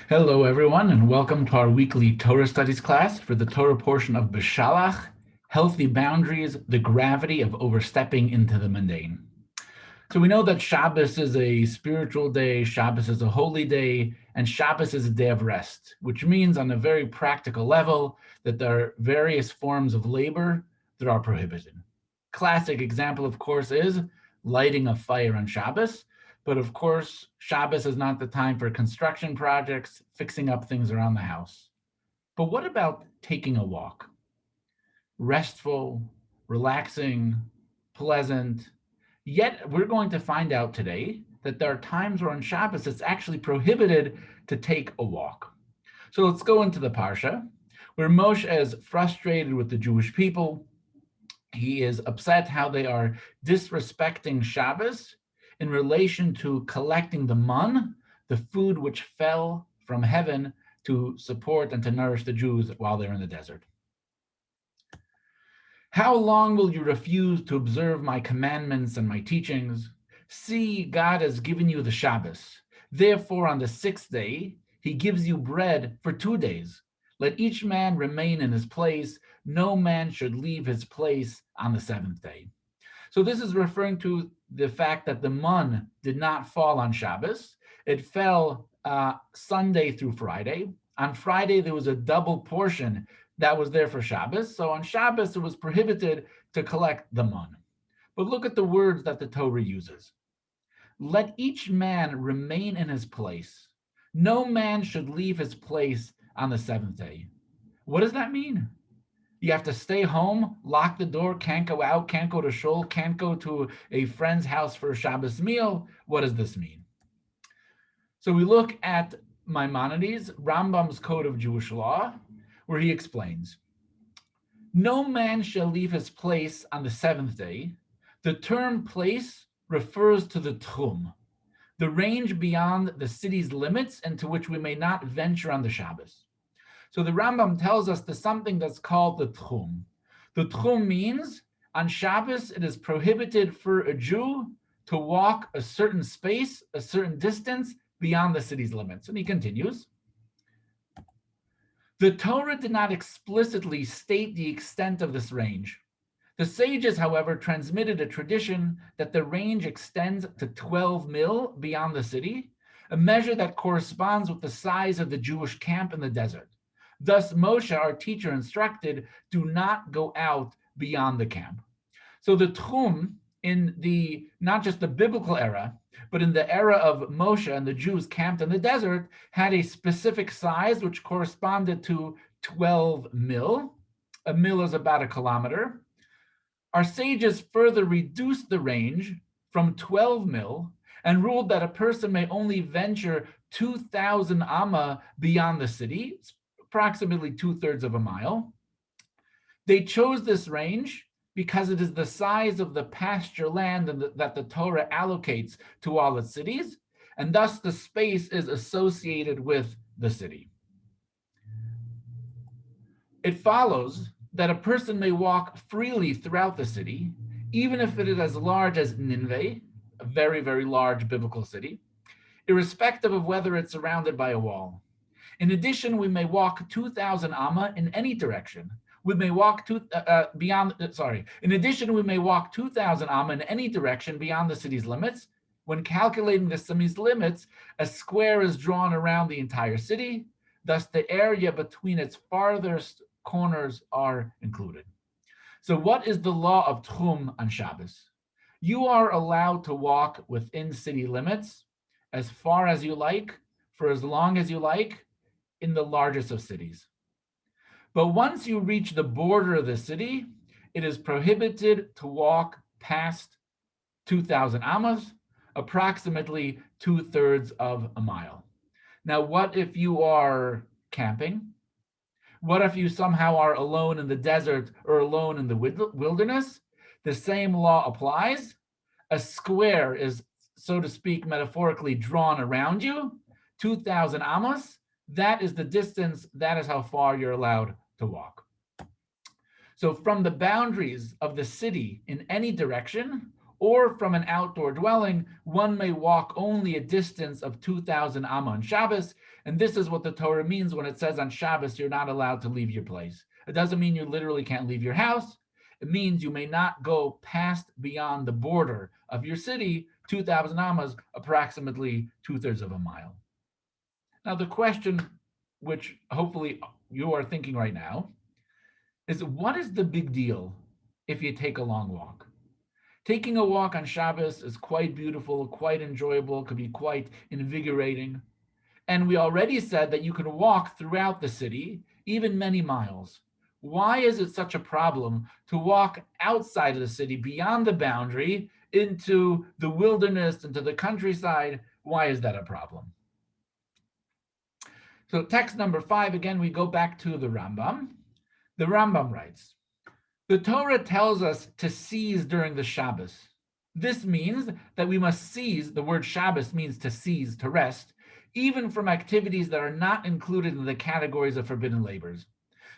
Hello, everyone, and welcome to our weekly Torah studies class for the Torah portion of Beshalach, Healthy Boundaries, the Gravity of Overstepping into the Mundane. So we know that Shabbos is a spiritual day, Shabbos is a holy day, and Shabbos is a day of rest, which means on a very practical level that there are various forms of labor that are prohibited. Classic example, of course, is lighting a fire on Shabbos. But of course, Shabbos is not the time for construction projects, fixing up things around the house. But what about taking a walk? Restful, relaxing, pleasant. Yet we're going to find out today that there are times where on Shabbos it's actually prohibited to take a walk. So let's go into the Parsha, where Moshe is frustrated with the Jewish people. He is upset how they are disrespecting Shabbos in relation to collecting the man, the food which fell from heaven to support and to nourish the Jews while they're in the desert. How long will you refuse to observe my commandments and my teachings? See, God has given you the Shabbos. Therefore, on the sixth day, he gives you bread for 2 days. Let each man remain in his place. No man should leave his place on the seventh day. So this is referring to the fact that the man did not fall on Shabbos. It fell Sunday through Friday. On Friday, there was a double portion that was there for Shabbos. So on Shabbos, it was prohibited to collect the man. But look at the words that the Torah uses. Let each man remain in his place. No man should leave his place on the seventh day. What does that mean? You have to stay home, lock the door, can't go out, can't go to shul, can't go to a friend's house for a Shabbos meal. What does this mean? So we look at Maimonides, Rambam's Code of Jewish Law, where he explains, no man shall leave his place on the seventh day. The term place refers to the tchum, the range beyond the city's limits into which we may not venture on the Shabbos. So the Rambam tells us there's something that's called the tchum. The tchum means on Shabbos it is prohibited for a Jew to walk a certain space, a certain distance beyond the city's limits. And he continues, the Torah did not explicitly state the extent of this range. The sages, however, transmitted a tradition that the range extends to 12 mil beyond the city, a measure that corresponds with the size of the Jewish camp in the desert. Thus, Moshe, our teacher, instructed, do not go out beyond the camp. So the tchum in the, not just the biblical era, but in the era of Moshe and the Jews camped in the desert, had a specific size which corresponded to 12 mil. A mil is about a kilometer. Our sages further reduced the range from 12 mil and ruled that a person may only venture 2,000 amma beyond the city, approximately 2/3 of a mile. They chose this range because it is the size of the pasture land that the Torah allocates to all its cities, and thus the space is associated with the city. It follows that a person may walk freely throughout the city, even if it is as large as Nineveh, a very, very large biblical city, irrespective of whether it's surrounded by a wall. In addition, we may walk 2,000 amma in any direction. We may walk In addition, we may walk 2,000 amma in any direction beyond the city's limits. When calculating the city's limits, a square is drawn around the entire city. Thus, the area between its farthest corners are included. So what is the law of tchum on Shabbos? You are allowed to walk within city limits as far as you like, for as long as you like, in the largest of cities. But once you reach the border of the city, it is prohibited to walk past 2,000 ammas, approximately 2/3 of a mile. Now, what if you are camping? What if you somehow are alone in the desert or alone in the wilderness? The same law applies. A square is, so to speak, metaphorically drawn around you, 2,000 ammas. That is the distance, that is how far you're allowed to walk. So from the boundaries of the city in any direction, or from an outdoor dwelling, one may walk only a distance of 2,000 amma on Shabbos. And this is what the Torah means when it says on Shabbos you're not allowed to leave your place. It doesn't mean you literally can't leave your house. It means you may not go past beyond the border of your city, 2,000 ammas, approximately 2/3 of a mile. Now, the question, which hopefully you are thinking right now, is what is the big deal if you take a long walk? Taking a walk on Shabbos is quite beautiful, quite enjoyable, could be quite invigorating. And we already said that you can walk throughout the city, even many miles. Why is it such a problem to walk outside of the city, beyond the boundary, into the wilderness, into the countryside? Why is that a problem? So text number 5, again, we go back to the Rambam. The Rambam writes, the Torah tells us to seize during the Shabbos. This means that we must seize, the word Shabbos means to seize, to rest, even from activities that are not included in the categories of forbidden labors.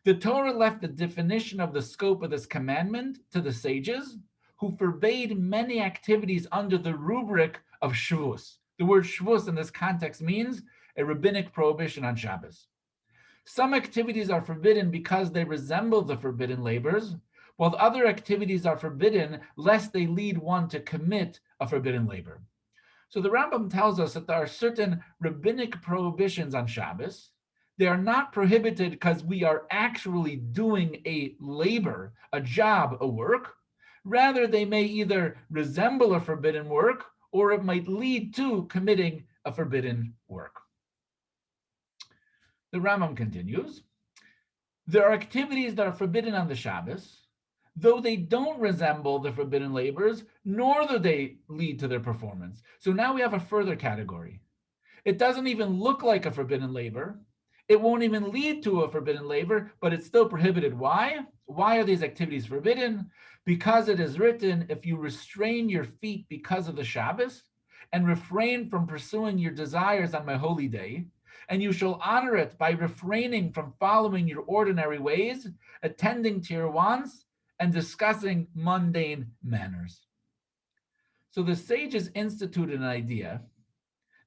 The Torah left the definition of the scope of this commandment to the sages, who forbade many activities under the rubric of Shavuos. The word Shavuos in this context means a rabbinic prohibition on Shabbos. Some activities are forbidden because they resemble the forbidden labors, while other activities are forbidden lest they lead one to commit a forbidden labor. So the Rambam tells us that there are certain rabbinic prohibitions on Shabbos. They are not prohibited because we are actually doing a labor, a job, a work. Rather, they may either resemble a forbidden work or it might lead to committing a forbidden work. The Rambam continues, there are activities that are forbidden on the Shabbos, though they don't resemble the forbidden labors, nor do they lead to their performance. So now we have a further category. It doesn't even look like a forbidden labor. It won't even lead to a forbidden labor, but it's still prohibited. Why? Why are these activities forbidden? Because it is written, if you restrain your feet because of the Shabbos and refrain from pursuing your desires on my holy day, and you shall honor it by refraining from following your ordinary ways, attending to your wants, and discussing mundane manners. So the sages instituted an idea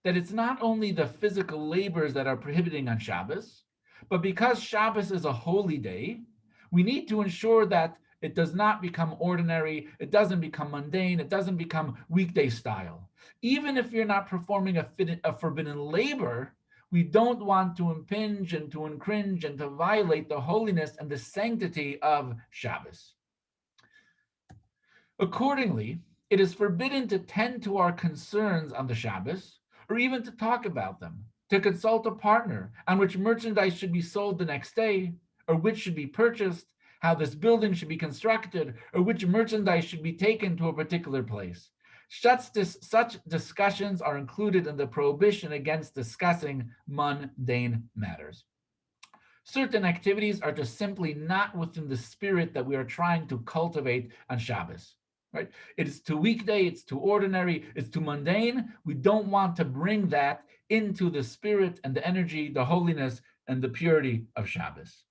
that it's not only the physical labors that are prohibiting on Shabbos, but because Shabbos is a holy day, we need to ensure that it does not become ordinary, it doesn't become mundane, it doesn't become weekday style. Even if you're not performing a forbidden labor, we don't want to impinge and to infringe and to violate the holiness and the sanctity of Shabbos. Accordingly, it is forbidden to tend to our concerns on the Shabbos, or even to talk about them, to consult a partner on which merchandise should be sold the next day, or which should be purchased, how this building should be constructed, or which merchandise should be taken to a particular place. Such discussions are included in the prohibition against discussing mundane matters. Certain activities are just simply not within the spirit that we are trying to cultivate on Shabbos. Right? It's too weekday, it's too ordinary, it's too mundane. We don't want to bring that into the spirit and the energy, the holiness and the purity of Shabbos.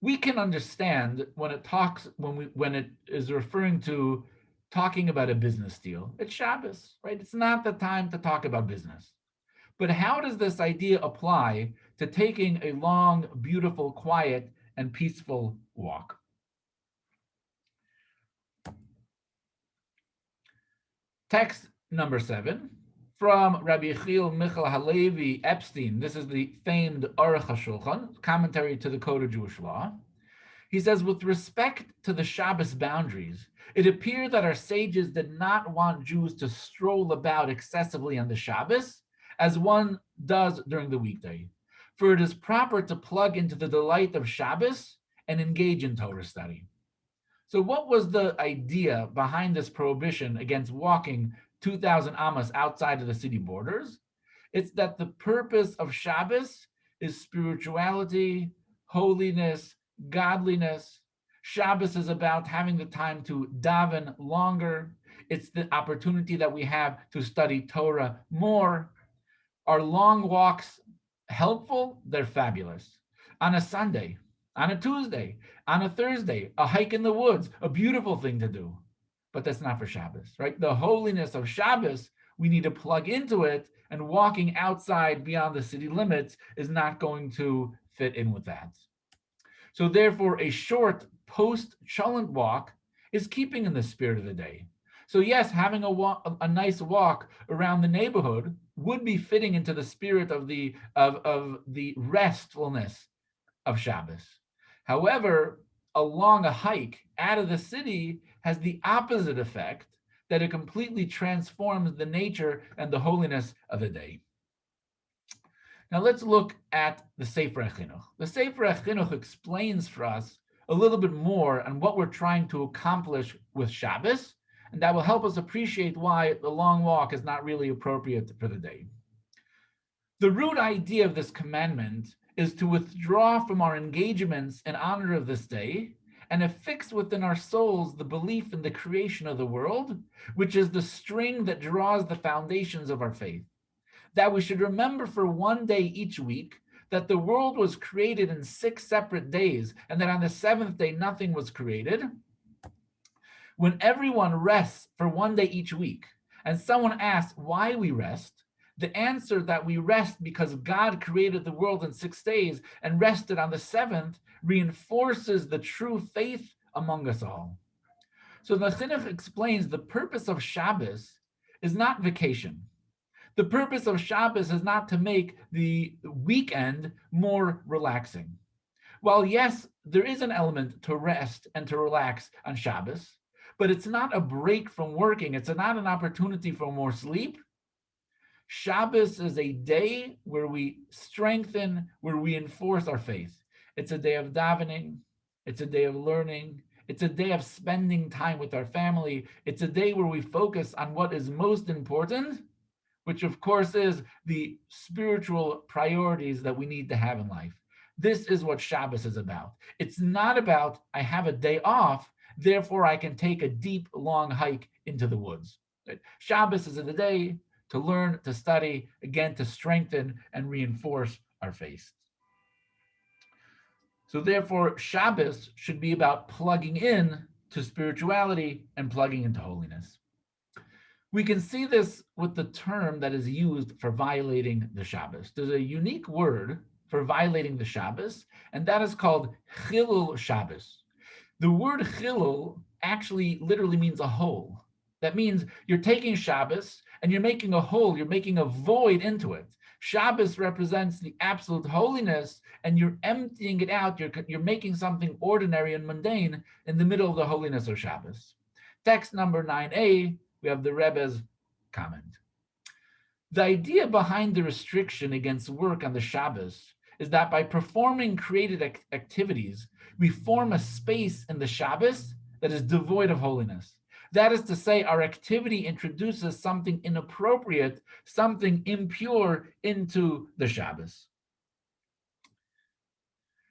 We can understand when it is referring to talking about a business deal. It's Shabbos, right? It's not the time to talk about business. But how does this idea apply to taking a long, beautiful, quiet, and peaceful walk? Text number 7 from Rabbi Yechiel Michal Halevi Epstein. This is the famed Aruch HaShulchan, commentary to the Code of Jewish Law. He says, with respect to the Shabbos boundaries, it appeared that our sages did not want Jews to stroll about excessively on the Shabbos, as one does during the weekday. For it is proper to plug into the delight of Shabbos and engage in Torah study. So what was the idea behind this prohibition against walking 2,000 amas outside of the city borders? It's that the purpose of Shabbos is spirituality, holiness, godliness. Shabbos is about having the time to daven longer. It's the opportunity that we have to study Torah more. Are long walks helpful? They're fabulous. On a Sunday, on a Tuesday, on a Thursday, a hike in the woods, a beautiful thing to do. but that's not for Shabbos, right? The holiness of Shabbos, we need to plug into it, and walking outside beyond the city limits is not going to fit in with that. So therefore, a short post-cholent walk is keeping in the spirit of the day. So yes, having a nice walk around the neighborhood would be fitting into the spirit of the restfulness of Shabbos. However, along a hike out of the city has the opposite effect, that it completely transforms the nature and the holiness of the day. Now let's look at the Sefer HaChinuch. The Sefer HaChinuch explains for us a little bit more on what we're trying to accomplish with Shabbos, and that will help us appreciate why the long walk is not really appropriate for the day. The root idea of this commandment is to withdraw from our engagements in honor of this day and affix within our souls the belief in the creation of the world, which is the string that draws the foundations of our faith. That we should remember for one day each week that the world was created in 6 separate days, and that on the 7th day nothing was created. When everyone rests for one day each week, and someone asks why we rest, the answer that we rest because God created the world in 6 days and rested on the 7th reinforces the true faith among us all. So the Chinuch explains the purpose of Shabbos is not vacation. The purpose of Shabbos is not to make the weekend more relaxing. While yes, there is an element to rest and to relax on Shabbos, but it's not a break from working. It's not an opportunity for more sleep. Shabbos is a day where we strengthen, where we enforce our faith. It's a day of davening. It's a day of learning. It's a day of spending time with our family. It's a day where we focus on what is most important, which of course is the spiritual priorities that we need to have in life. This is what Shabbos is about. It's not about, I have a day off, therefore I can take a deep, long hike into the woods. Shabbos is a day to learn, to study, again, to strengthen and reinforce our faith. So therefore, Shabbos should be about plugging in to spirituality and plugging into holiness. We can see this with the term that is used for violating the Shabbos. There's a unique word for violating the Shabbos, and that is called chilul Shabbos. The word chilul actually literally means a hole. That means you're taking Shabbos and you're making a hole, you're making a void into it. Shabbos represents the absolute holiness, and you're emptying it out. You're making something ordinary and mundane in the middle of the holiness of Shabbos. Text number 9a, we have the Rebbe's comment. The idea behind the restriction against work on the Shabbos is that by performing creative activities, we form a space in the Shabbos that is devoid of holiness. That is to say, our activity introduces something inappropriate, something impure into the Shabbos.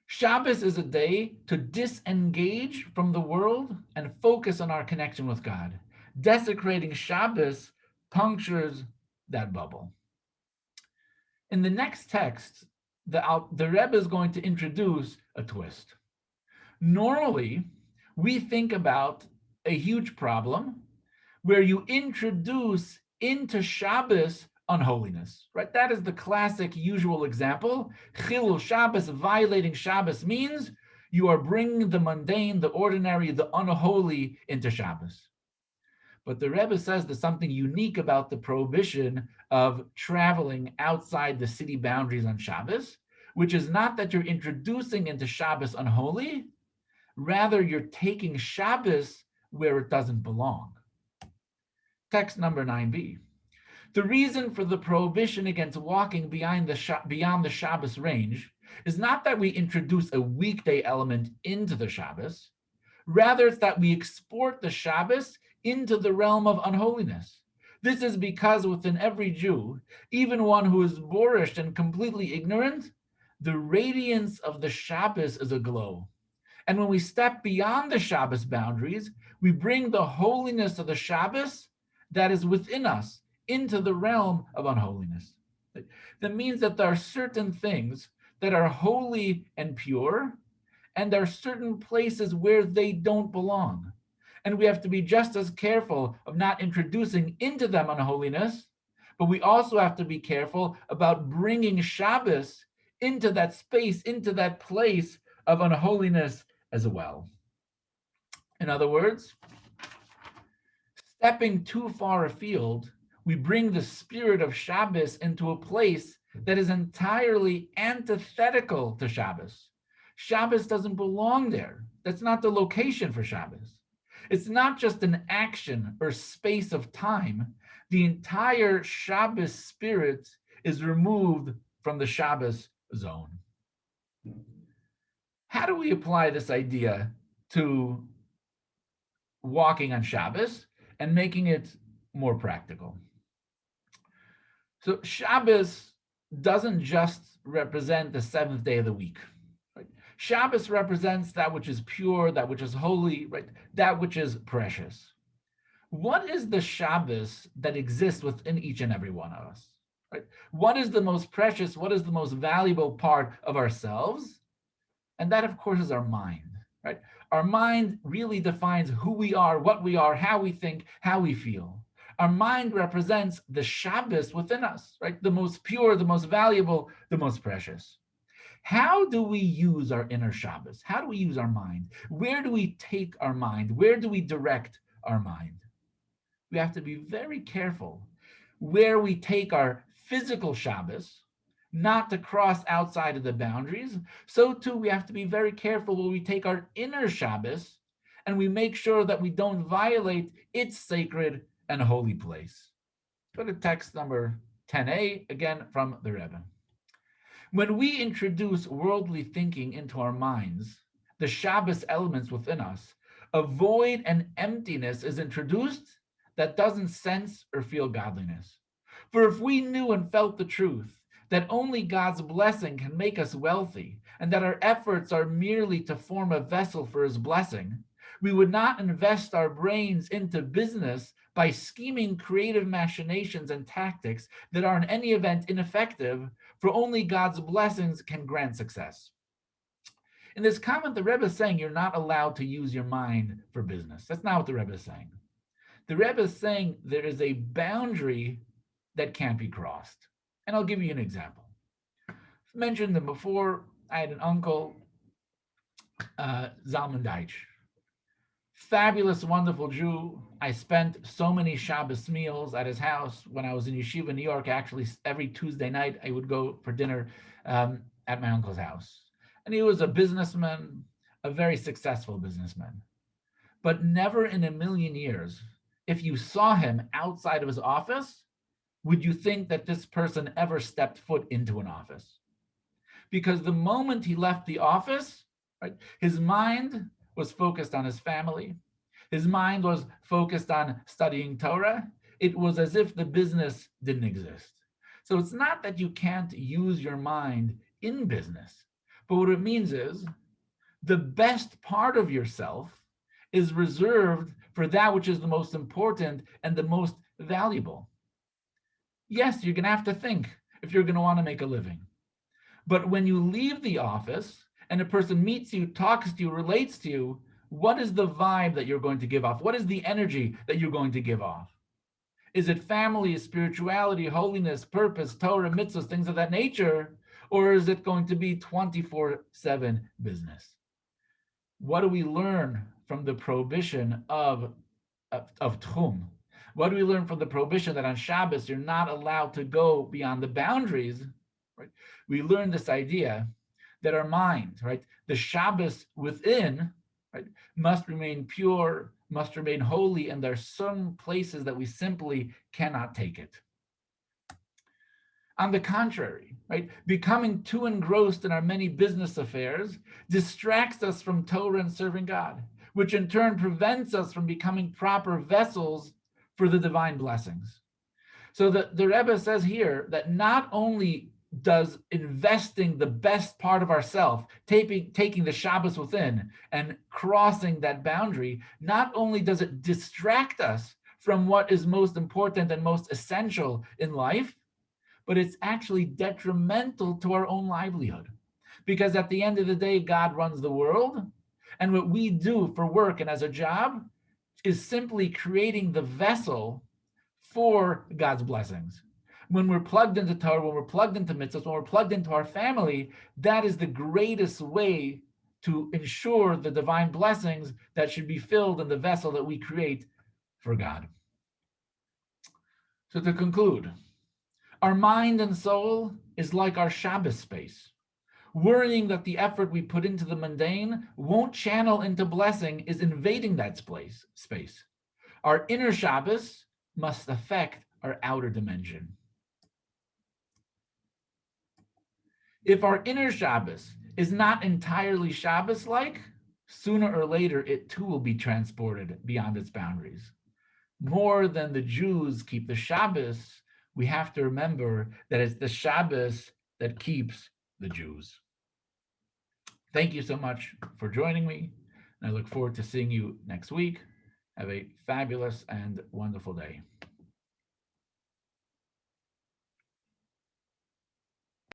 Shabbos is a day to disengage from the world and focus on our connection with God. Desecrating Shabbos punctures that bubble. In the next text, the Rebbe is going to introduce a twist. Normally, we think about a huge problem where you introduce into Shabbos unholiness, right? That is the classic usual example. Chilul Shabbos, violating Shabbos, means you are bringing the mundane, the ordinary, the unholy into Shabbos. But the Rebbe says there's something unique about the prohibition of traveling outside the city boundaries on Shabbos, which is not that you're introducing into Shabbos unholy, rather you're taking Shabbos where it doesn't belong. Text number 9b. The reason for the prohibition against walking beyond the Shabbos range is not that we introduce a weekday element into the Shabbos, rather it's that we export the Shabbos into the realm of unholiness. This is because within every Jew, even one who is boorish and completely ignorant, the radiance of the Shabbos is aglow. And when we step beyond the Shabbos boundaries, we bring the holiness of the Shabbos that is within us into the realm of unholiness. That means that there are certain things that are holy and pure, and there are certain places where they don't belong. And we have to be just as careful of not introducing into them unholiness, but we also have to be careful about bringing Shabbos into that space, into that place of unholiness as well. In other words, stepping too far afield, we bring the spirit of Shabbos into a place that is entirely antithetical to Shabbos. Shabbos doesn't belong there. That's not the location for Shabbos. It's not just an action or space of time. The entire Shabbos spirit is removed from the Shabbos zone. How do we apply this idea to walking on Shabbos and making it more practical? So Shabbos doesn't just represent the seventh day of the week. Right? Shabbos represents that which is pure, that which is holy, right? That which is precious. What is the Shabbos that exists within each and every one of us? Right? What is the most precious? What is the most valuable part of ourselves? And that, of course, is our mind. Right? Our mind really defines who we are, what we are, how we think, how we feel. Our mind represents the Shabbos within us, right? The most pure, the most valuable, the most precious. How do we use our inner Shabbos? How do we use our mind? Where do we take our mind? Where do we direct our mind? We have to be very careful where we take our physical Shabbos, not to cross outside of the boundaries. So too, we have to be very careful where we take our inner Shabbos and we make sure that we don't violate its sacred and holy place. Go to text number 10a, again from the Rebbe. When we introduce worldly thinking into our minds, the Shabbos elements within us, a void and emptiness is introduced that doesn't sense or feel godliness. For if we knew and felt the truth, that only God's blessing can make us wealthy, and that our efforts are merely to form a vessel for his blessing, we would not invest our brains into business by scheming creative machinations and tactics that are in any event ineffective, for only God's blessings can grant success. In this comment, the Rebbe is saying you're not allowed to use your mind for business. That's not what the Rebbe is saying. The Rebbe is saying there is a boundary that can't be crossed. And I'll give you an example. I've mentioned them before. I had an uncle, Zalman Deitch. Fabulous, wonderful Jew. I spent so many Shabbos meals at his house when I was in yeshiva in New York. Actually, every Tuesday night, I would go for dinner at my uncle's house. And he was a businessman, a very successful businessman. But never in a million years, if you saw him outside of his office, would you think that this person ever stepped foot into an office? Because the moment he left the office, right, his mind was focused on his family. His mind was focused on studying Torah. It was as if the business didn't exist. So it's not that you can't use your mind in business, but what it means is the best part of yourself is reserved for that which is the most important and the most valuable. Yes, you're going to have to think if you're going to want to make a living. But when you leave the office and a person meets you, talks to you, relates to you, what is the vibe that you're going to give off? What is the energy that you're going to give off? Is it family, spirituality, holiness, purpose, Torah, mitzvahs, things of that nature? Or is it going to be 24/7 business? What do we learn from the prohibition of tchum? What do we learn from the prohibition that on Shabbos you're not allowed to go beyond the boundaries? Right? We learn this idea that our mind, right, the Shabbos within, right, must remain pure, must remain holy, and there's some places that we simply cannot take it. On the contrary, right, becoming too engrossed in our many business affairs distracts us from Torah and serving God, which in turn prevents us from becoming proper vessels for the divine blessings. So the Rebbe says here that not only does investing the best part of ourself, taking the Shabbos within and crossing that boundary, not only does it distract us from what is most important and most essential in life, but it's actually detrimental to our own livelihood. Because at the end of the day, God runs the world, and what we do for work and as a job is simply creating the vessel for God's blessings. When we're plugged into Torah, when we're plugged into mitzvahs, when we're plugged into our family, that is the greatest way to ensure the divine blessings that should be filled in the vessel that we create for God. So to conclude, our mind and soul is like our Shabbos space. Worrying that the effort we put into the mundane won't channel into blessing is invading that space. Our inner Shabbos must affect our outer dimension. If our inner Shabbos is not entirely Shabbos-like, sooner or later it too will be transported beyond its boundaries. More than the Jews keep the Shabbos, we have to remember that it's the Shabbos that keeps the Jews. Thank you so much for joining me, and I look forward to seeing you next week. Have a fabulous and wonderful day.